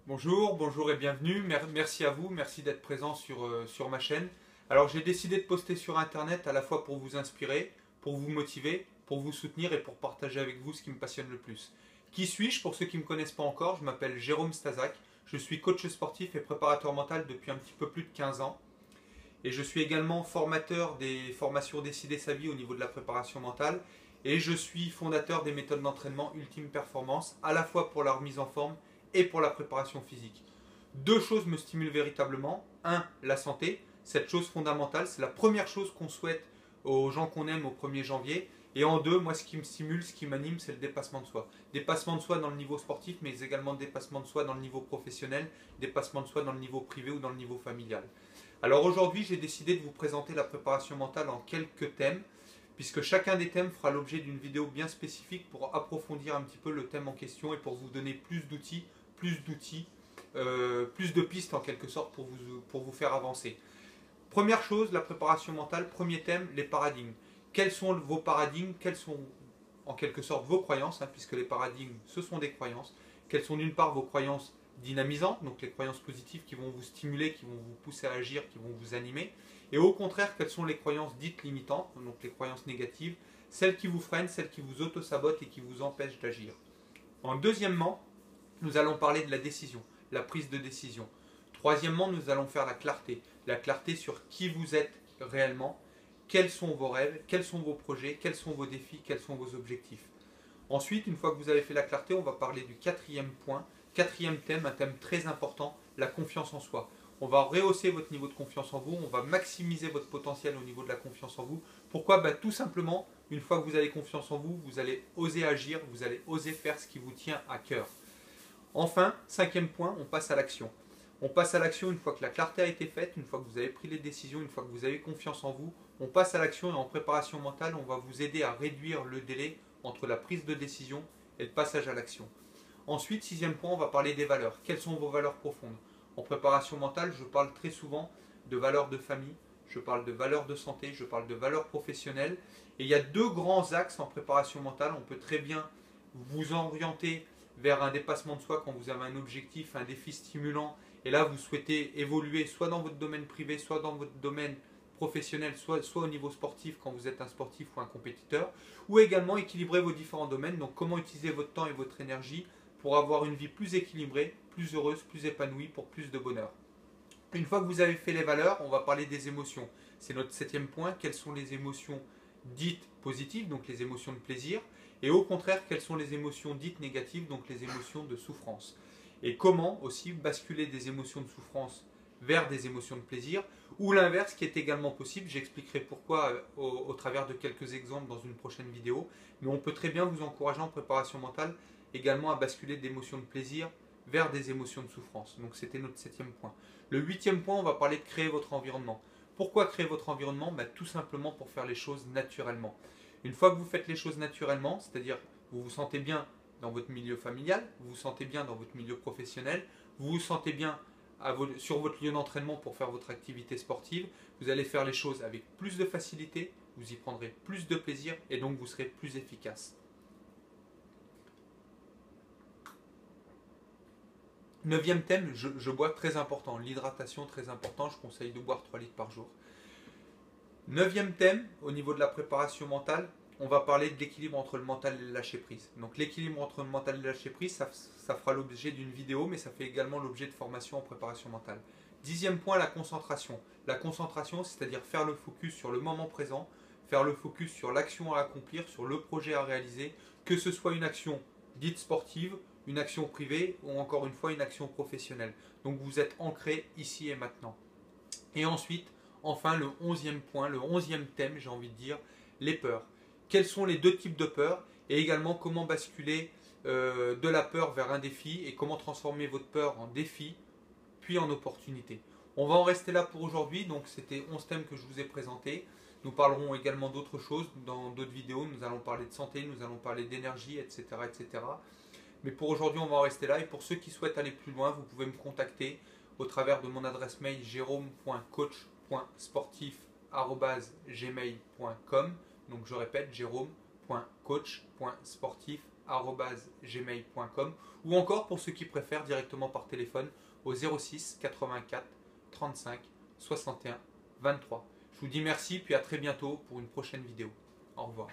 Bonjour et bienvenue. Merci à vous, merci d'être présent sur ma chaîne. Alors j'ai décidé de poster sur Internet à la fois pour vous inspirer, pour vous motiver, pour vous soutenir et pour partager avec vous ce qui me passionne le plus. Qui suis-je? Pour ceux qui ne me connaissent pas encore, je m'appelle Jérôme Stazak. Je suis coach sportif et préparateur mental depuis un petit peu plus de 15 ans. Et je suis également formateur des formations Décider sa vie au niveau de la préparation mentale. Et je suis fondateur des méthodes d'entraînement Ultime Performance, à la fois pour la remise en forme et pour la préparation physique. Deux choses me stimulent véritablement. Un, la santé, cette chose fondamentale, c'est la première chose qu'on souhaite aux gens qu'on aime au 1er janvier. Et en deux, moi ce qui me stimule, ce qui m'anime, c'est le dépassement de soi. Dépassement de soi dans le niveau sportif, mais également dépassement de soi dans le niveau professionnel, dépassement de soi dans le niveau privé ou dans le niveau familial. Alors aujourd'hui, j'ai décidé de vous présenter la préparation mentale en quelques thèmes, puisque chacun des thèmes fera l'objet d'une vidéo bien spécifique pour approfondir un petit peu le thème en question et pour vous donner plus d'outils, plus de pistes en quelque sorte pour vous faire avancer. Première chose, la préparation mentale. Premier thème, les paradigmes. Quels sont vos paradigmes? Quelles sont en quelque sorte vos croyances, puisque les paradigmes, ce sont des croyances. Quelles sont d'une part vos croyances dynamisantes, donc les croyances positives qui vont vous stimuler, qui vont vous pousser à agir, qui vont vous animer. Et au contraire, quelles sont les croyances dites limitantes, donc les croyances négatives, celles qui vous freinent, celles qui vous auto-sabotent et qui vous empêchent d'agir. Deuxièmement, nous allons parler de la décision, la prise de décision. Troisièmement, nous allons faire la clarté sur qui vous êtes réellement, quels sont vos rêves, quels sont vos projets, quels sont vos défis, quels sont vos objectifs. Ensuite, une fois que vous avez fait la clarté, on va parler du quatrième point, quatrième thème, un thème très important, la confiance en soi. On va rehausser votre niveau de confiance en vous, on va maximiser votre potentiel au niveau de la confiance en vous. Pourquoi? Tout simplement, une fois que vous avez confiance en vous, vous allez oser agir, vous allez oser faire ce qui vous tient à cœur. Enfin, cinquième point, on passe à l'action. On passe à l'action une fois que la clarté a été faite, une fois que vous avez pris les décisions, une fois que vous avez confiance en vous. On passe à l'action et en préparation mentale, on va vous aider à réduire le délai entre la prise de décision et le passage à l'action. Ensuite, sixième point, on va parler des valeurs. Quelles sont vos valeurs profondes? En préparation mentale, je parle très souvent de valeurs de famille, je parle de valeurs de santé, je parle de valeurs professionnelles. Et il y a deux grands axes en préparation mentale. On peut très bien vous orienter vers un dépassement de soi quand vous avez un objectif, un défi stimulant. Et là, vous souhaitez évoluer soit dans votre domaine privé, soit dans votre domaine professionnel, soit au niveau sportif quand vous êtes un sportif ou un compétiteur, ou également équilibrer vos différents domaines. Donc comment utiliser votre temps et votre énergie pour avoir une vie plus équilibrée, plus heureuse, plus épanouie, pour plus de bonheur. Une fois que vous avez fait les valeurs, on va parler des émotions. C'est notre septième point. Quelles sont les émotions dites positives, donc les émotions de plaisir, et au contraire, quelles sont les émotions dites négatives, donc les émotions de souffrance. Et comment aussi basculer des émotions de souffrance vers des émotions de plaisir, ou l'inverse qui est également possible. J'expliquerai pourquoi au travers de quelques exemples dans une prochaine vidéo, mais on peut très bien vous encourager en préparation mentale également à basculer d'émotions de plaisir vers des émotions de souffrance. Donc c'était notre septième point. Le huitième point, on va parler de créer votre environnement. Pourquoi créer votre environnement? Tout simplement pour faire les choses naturellement. Une fois que vous faites les choses naturellement, c'est-à-dire vous vous sentez bien dans votre milieu familial, vous vous sentez bien dans votre milieu professionnel, vous vous sentez bien sur votre lieu d'entraînement pour faire votre activité sportive, vous allez faire les choses avec plus de facilité, vous y prendrez plus de plaisir et donc vous serez plus efficace. Neuvième thème, je bois, très important, l'hydratation très important, je conseille de boire 3 litres par jour. Neuvième thème, au niveau de la préparation mentale, on va parler de l'équilibre entre le mental et le lâcher prise. Donc l'équilibre entre le mental et le lâcher prise, ça fera l'objet d'une vidéo, mais ça fait également l'objet de formation en préparation mentale. Dixième point, la concentration. La concentration, c'est-à-dire faire le focus sur le moment présent, faire le focus sur l'action à accomplir, sur le projet à réaliser, que ce soit une action dite sportive, une action privée ou encore une fois une action professionnelle. Donc vous êtes ancré ici et maintenant. Et ensuite, enfin le 11e point, le 11e thème, j'ai envie de dire, les peurs. Quels sont les deux types de peurs et également comment basculer de la peur vers un défi et comment transformer votre peur en défi puis en opportunité. On va en rester là pour aujourd'hui, donc c'était 11 thèmes que je vous ai présentés. Nous parlerons également d'autres choses dans d'autres vidéos, nous allons parler de santé, nous allons parler d'énergie, etc., etc. Mais pour aujourd'hui, on va en rester là. Et pour ceux qui souhaitent aller plus loin, vous pouvez me contacter au travers de mon adresse mail jerome.coach.sportif@gmail.com. Donc je répète, jerome.coach.sportif@ gmail.com ou encore pour ceux qui préfèrent directement par téléphone au 06 84 35 61 23. Je vous dis merci puis à très bientôt pour une prochaine vidéo. Au revoir.